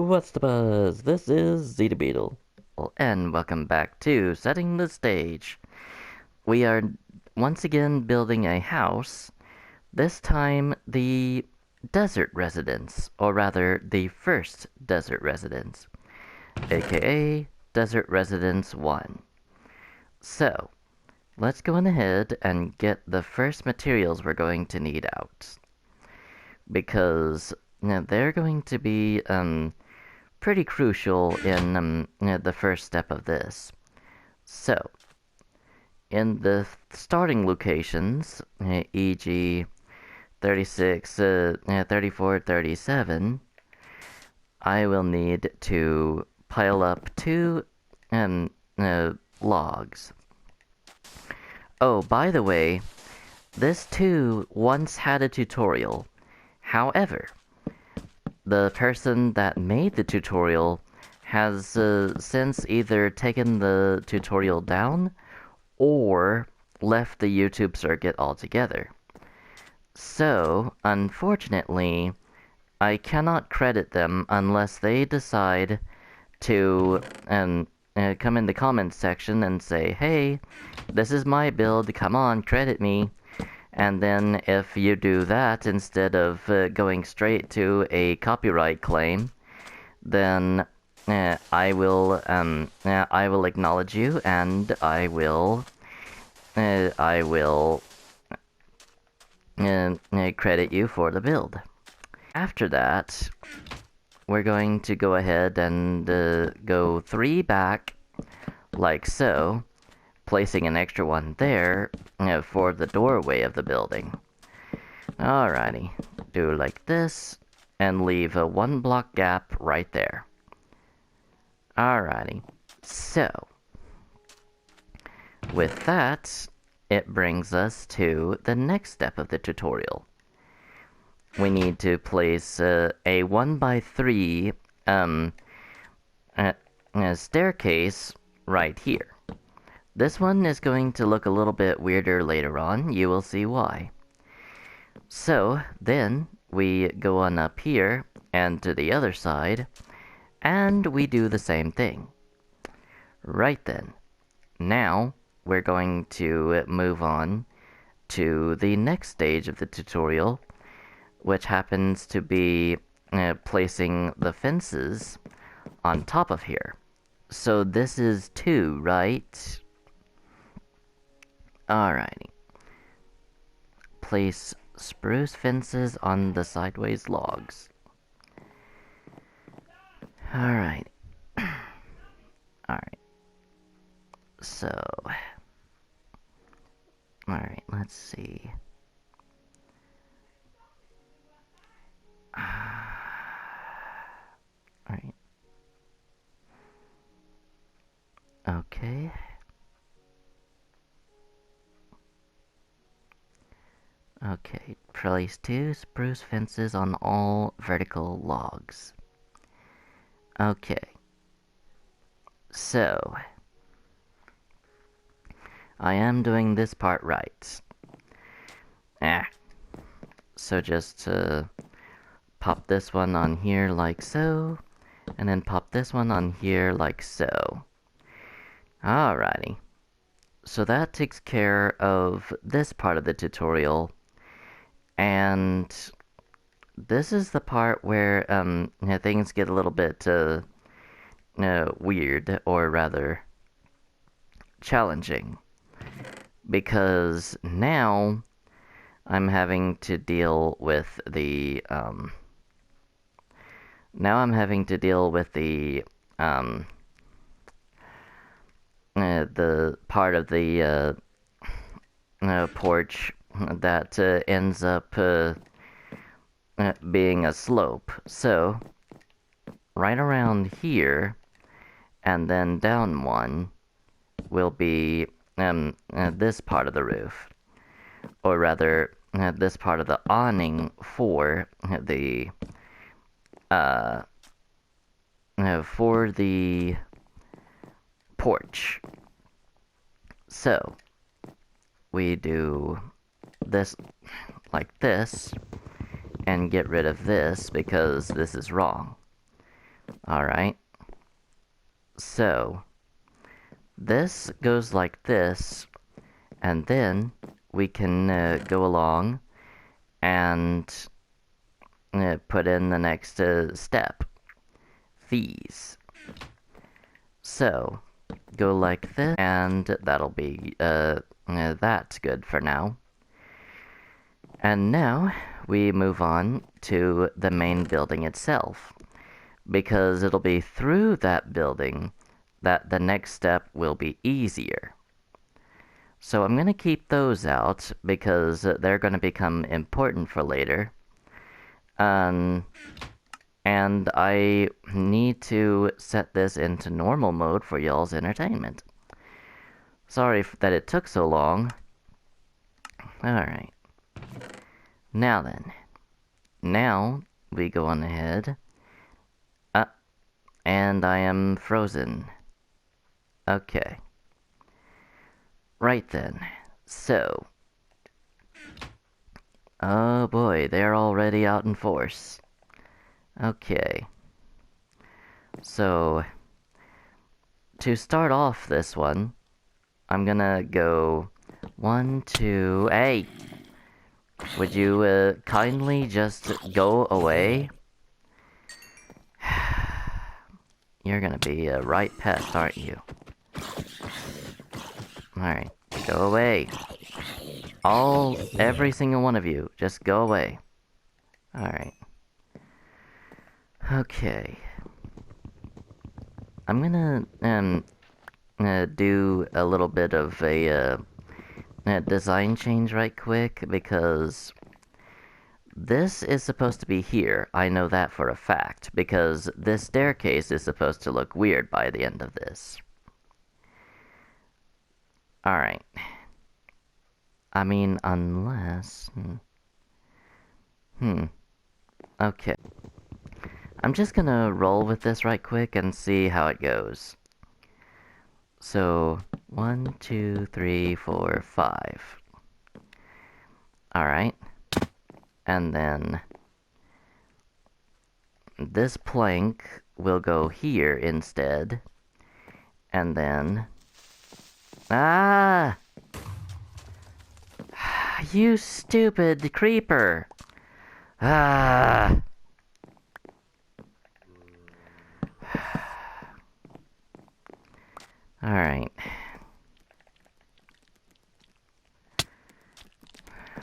What's the buzz? This is Zeta Beetle. And welcome back to Setting the Stage. We are once again building a house, this time the desert residence, or rather the first desert residence, aka Desert Residence 1. So, let's go on ahead and get the first materials we're going to need out. Because they're going to be pretty crucial in the first step of this. So, in the starting locations, e.g. 36, 34, 37, I will need to pile up two logs. Oh, by the way, this too once had a tutorial. However, the person that made the tutorial has since either taken the tutorial down or left the YouTube circuit altogether. So, unfortunately, I cannot credit them unless they decide to come in the comments section and say, hey, this is my build, come on, credit me. And then if you do that instead of going straight to a copyright claim, then I will acknowledge you, and I will credit you for the build. After that, we're going to go ahead and go 3 back, like so, placing an extra one there for the doorway of the building. Alrighty, do like this, and leave a 1 block gap right there. Alrighty, so, with that, it brings us to the next step of the tutorial. We need to place a 1x3 staircase right here. This one is going to look a little bit weirder later on, you will see why. So, then, we go on up here, and to the other side, and we do the same thing. Right then. Now, we're going to move on to the next stage of the tutorial, which happens to be placing the fences on top of here. So this is 2, right? Alrighty. Place spruce fences on the sideways logs. Alright. Alright. So... Alright, let's see. Alright. Okay. Okay, place 2 spruce fences on all vertical logs. Okay. So, I am doing this part right. So just pop this one on here like so, and then pop this one on here like so. Alrighty. So that takes care of this part of the tutorial, and this is the part where things get a little bit weird, or rather challenging, because now I'm having to deal with the the part of the porch that ends up being a slope. So, right around here, and then down one, will be this part of the roof. Or rather, this part of the awning for the porch. So, we do this like this, and get rid of this because this is wrong. Alright. So, this goes like this, and then we can go along and put in the next step. These. So, go like this, and that'll be, that's good for now. And now, we move on to the main building itself, because it'll be through that building that the next step will be easier. So I'm going to keep those out, because they're going to become important for later. And I need to set this into normal mode for y'all's entertainment. Sorry that it took so long. Alright. Now then. Now, we go on ahead. And I am frozen. Okay. Right then. So. Oh boy, they're already out in force. Okay. So, to start off this one, I'm gonna go 1, 2... Hey! Would you, kindly just go away? You're gonna be a right pest, aren't you? Alright, go away. Every single one of you, just go away. Alright. Okay. I'm gonna do a little bit of a design change right quick, because this is supposed to be here. I know that for a fact, because this staircase is supposed to look weird by the end of this. Alright. I mean, unless... Okay. I'm just gonna roll with this right quick and see how it goes. So, 1, 2, 3, 4, 5. Alright. And then this plank will go here instead. And then... Ah! You stupid creeper! Ah! Alright.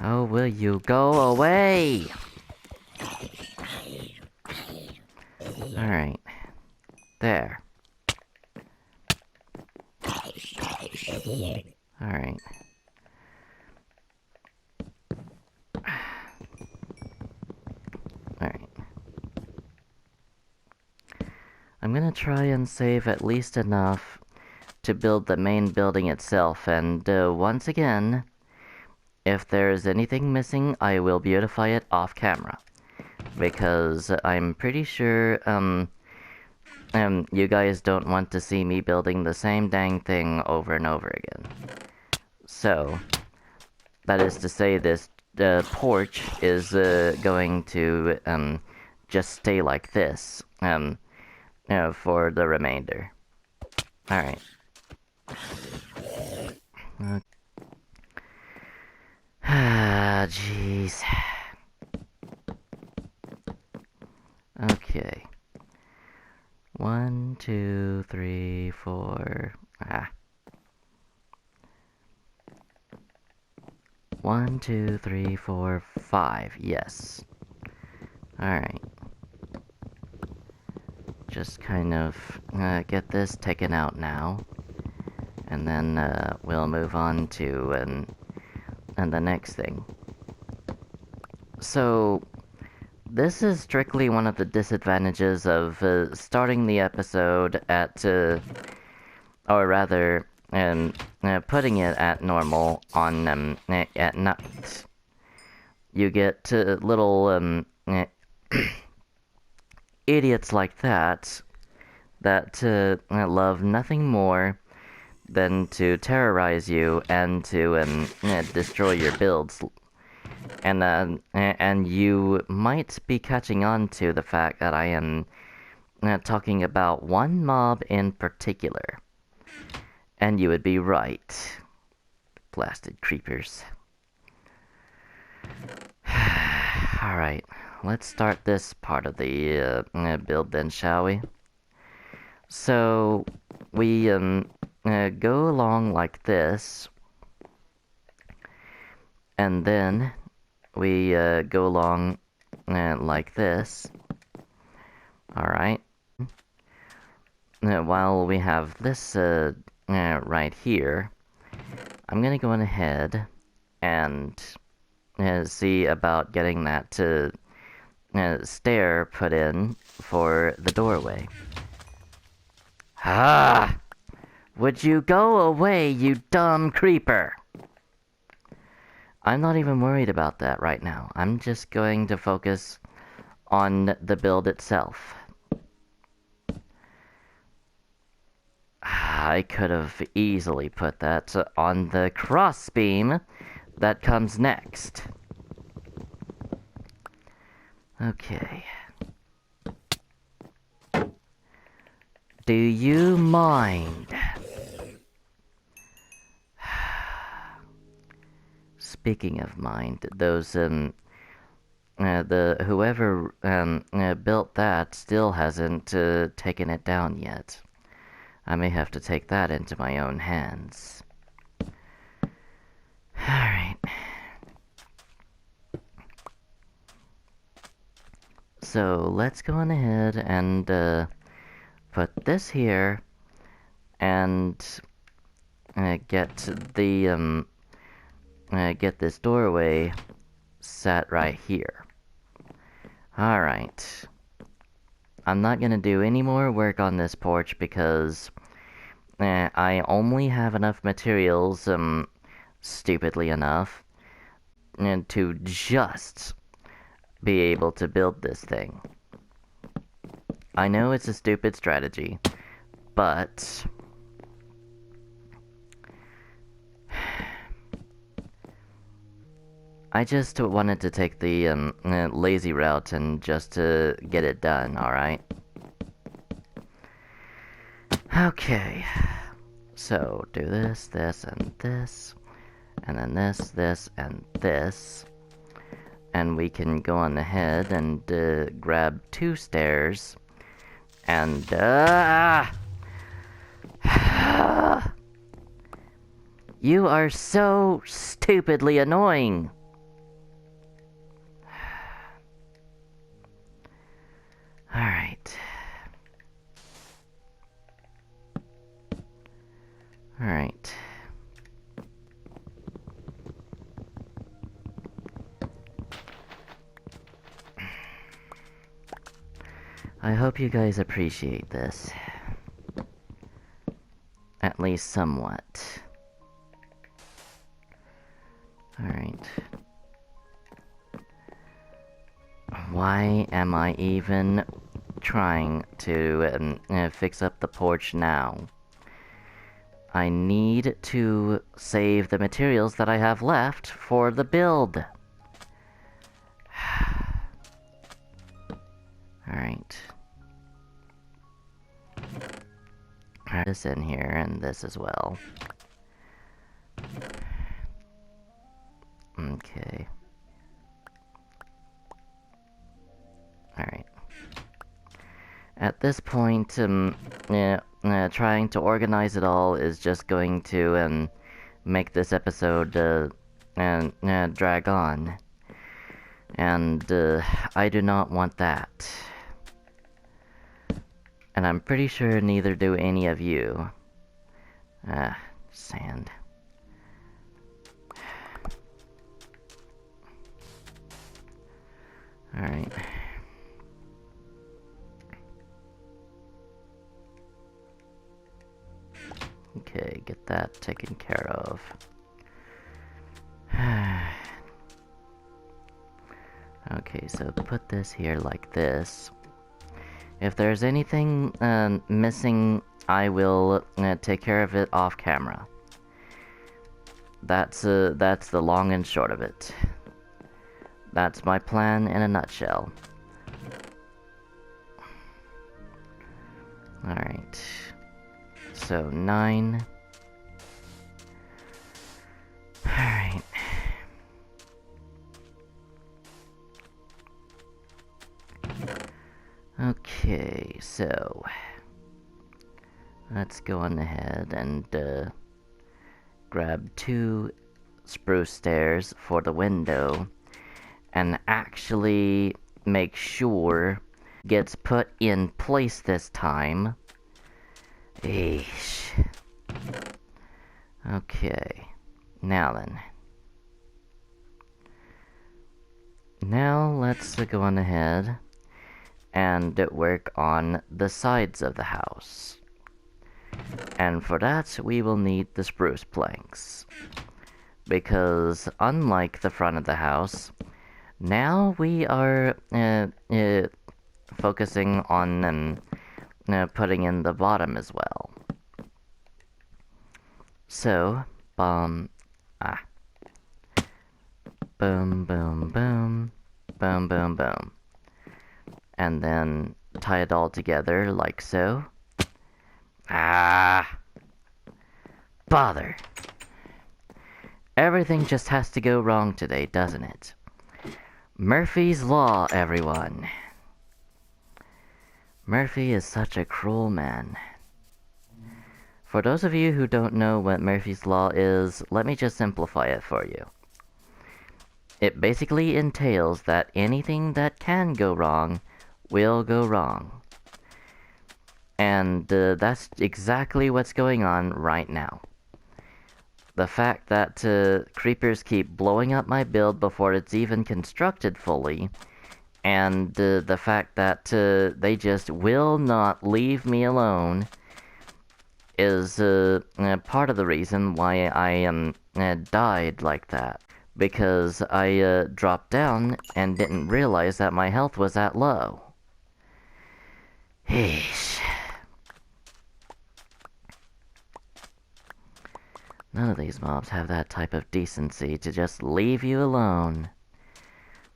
Oh, will you go away? Alright. There. Alright. Alright. I'm gonna try and save at least enough to build the main building itself, and once again, if there's anything missing, I will beautify it off camera. Because I'm pretty sure, you guys don't want to see me building the same dang thing over and over again. So, that is to say, this porch is going to just stay like this for the remainder. Alright. Ah, jeez. Okay. 1, 2, 3, 4... Ah. 1, 2, 3, 4, 5. Yes. Alright. Just kind of get this taken out now. And then we'll move on to and the next thing. So, this is strictly one of the disadvantages of starting the episode at, or rather, putting it at normal on at night. You get little idiots like that love nothing more than to terrorize you and to destroy your builds. And you might be catching on to the fact that I am talking about one mob in particular. And you would be right. Blasted creepers. Alright, let's start this part of the build then, shall we? So, we go along like this, and then we go along like this. Alright. While we have this right here, I'm gonna go on ahead and see about getting that stair put in for the doorway. Ah! Would you go away, you dumb creeper? I'm not even worried about that right now. I'm just going to focus on the build itself. I could have easily put that on the crossbeam that comes next. Okay. Do you mind? Speaking of mind, those the whoever built that still hasn't taken it down yet. I may have to take that into my own hands. Alright. So, let's go on ahead and put this here and get the get this doorway set right here. Alright. I'm not gonna do any more work on this porch because I only have enough materials, stupidly enough, to just be able to build this thing. I know it's a stupid strategy, but I just wanted to take the lazy route and just to get it done, alright? Okay. So, do this, this, and this. And then this, this, and this. And we can go on ahead and grab 2 stairs. And, you are so stupidly annoying! Alright. Alright. I hope you guys appreciate this. At least somewhat. Alright. Why am I even trying to fix up the porch now? I need to save the materials that I have left for the build. Alright. This in here, and this as well. Okay. Alright. At this point, trying to organize it all is just going to make this episode drag on. And I do not want that. And I'm pretty sure neither do any of you. Sand. Alright. Okay, get that taken care of. Okay, so put this here like this. If there's anything missing, I will take care of it off camera. That's the long and short of it. That's my plan in a nutshell. Alright. So 9. Alright. Okay, so let's go on ahead and grab 2 spruce stairs for the window and actually make sure gets put in place this time. Eesh. Okay, now then. Now let's go on ahead and work on the sides of the house. And for that, we will need the spruce planks. Because unlike the front of the house, now we are focusing on putting in the bottom as well. So, boom, boom, boom, boom, boom, boom. And then tie it all together like so. Bother. Everything just has to go wrong today, doesn't it? Murphy's Law, everyone. Murphy is such a cruel man. For those of you who don't know what Murphy's Law is, let me just simplify it for you. It basically entails that anything that can go wrong will go wrong. And that's exactly what's going on right now. The fact that creepers keep blowing up my build before it's even constructed fully, and the fact that they just will not leave me alone is part of the reason why I died like that. Because I dropped down and didn't realize that my health was that low. Eesh. None of these mobs have that type of decency to just leave you alone.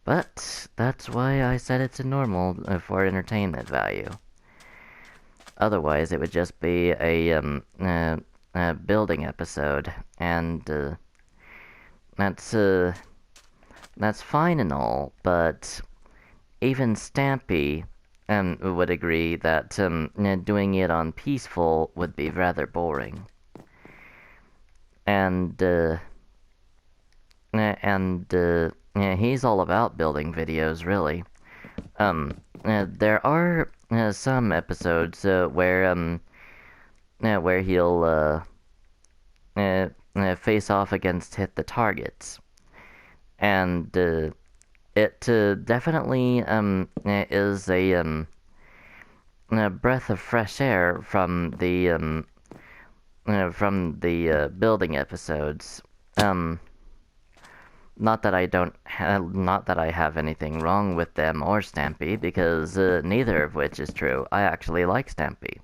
But that's why I set it to normal for entertainment value. Otherwise, it would just be a building episode, and that's fine and all. But even Stampy would agree that doing it on peaceful would be rather boring. And he's all about building videos, really. There are some episodes where he'll face off against hit the targets, and it definitely is a breath of fresh air from the building episodes. Not that I have anything wrong with them or Stampy, because neither of which is true. I actually like Stampy.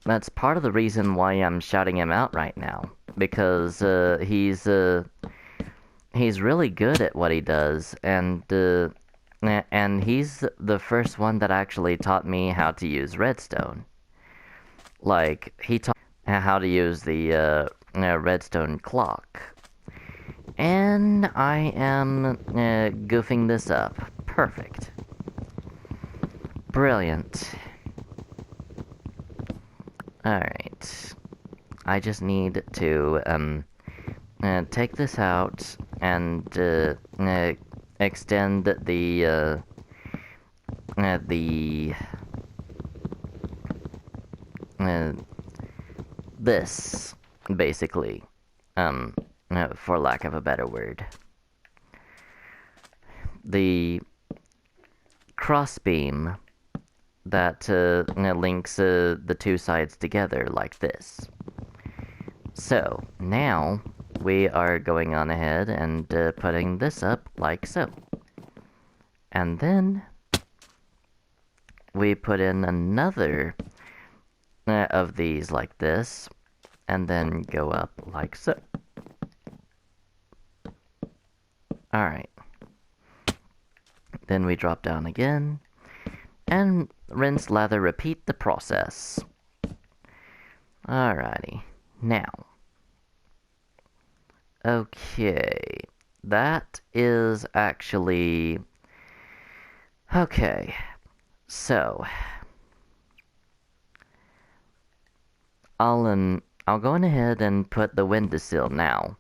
That's part of the reason why I'm shouting him out right now, because he's really good at what he does, and he's the first one that actually taught me how to use redstone. Like, he taught me how to use the redstone clock. And I am goofing this up. Perfect. Brilliant. Alright. I just need to take this out and extend this, basically, for lack of a better word. The crossbeam that links the two sides together like this. So, now we are going on ahead and putting this up like so. And then we put in another of these like this, and then go up like so. Alright. Then we drop down again, And rinse, lather, repeat the process. Alrighty. Now. Okay. That is actually... Okay. So... I'll go ahead and put the windowsill now.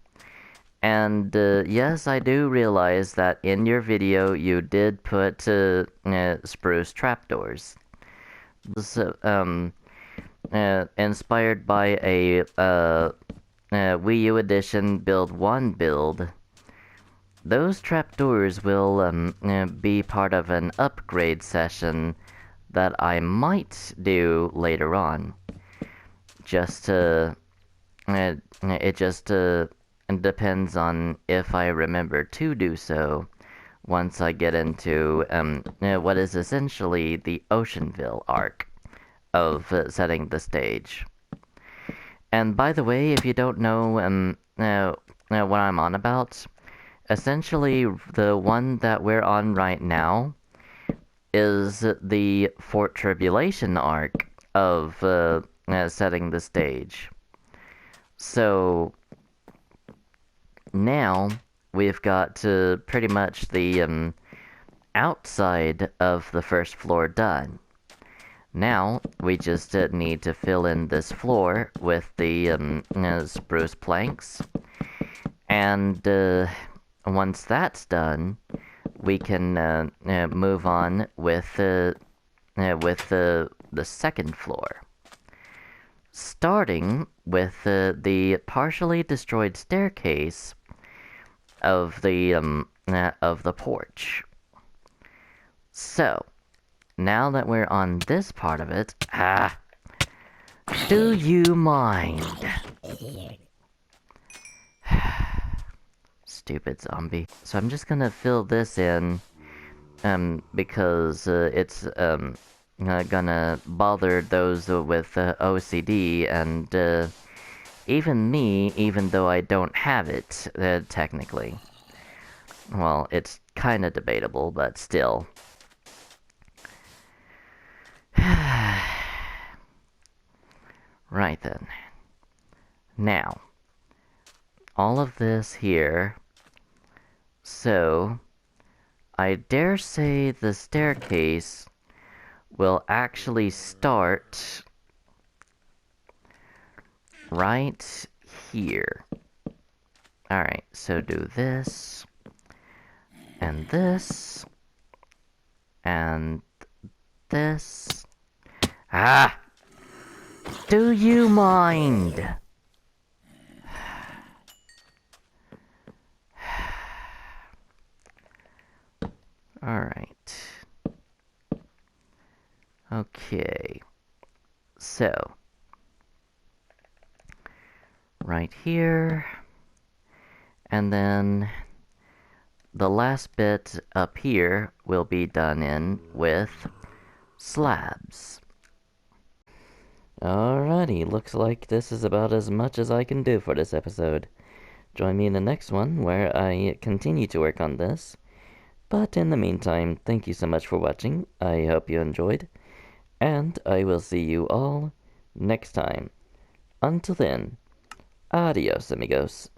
And yes, I do realize that in your video you did put spruce trapdoors. So, inspired by a Wii U Edition Build 1 build, those trapdoors will be part of an upgrade session that I might do later on. Just it just depends on if I remember to do so once I get into what is essentially the Oceanville arc of setting the stage. And by the way, if you don't know what I'm on about, essentially the one that we're on right now is the Fort Tribulation arc of setting the stage. So now we've got pretty much the outside of the first floor done. Now we just need to fill in this floor with the spruce planks, and once that's done, we can move on with the second floor, starting with the partially destroyed staircase of the porch. So now that we're on this part of it, do you mind? Stupid zombie. So I'm just gonna fill this in, because it's gonna bother those with OCD and even me, even though I don't have it technically. Well, it's kind of debatable, but still. Right then. Now, all of this here. So, I dare say the staircase will actually start right here. Alright, so do this, and this, and this. Ah! Do you mind? Alright. Okay. So. Right here. And then the last bit up here will be done in with slabs. Alrighty, looks like this is about as much as I can do for this episode. Join me in the next one where I continue to work on this. But in the meantime, thank you so much for watching. I hope you enjoyed. And I will see you all next time. Until then, adios amigos.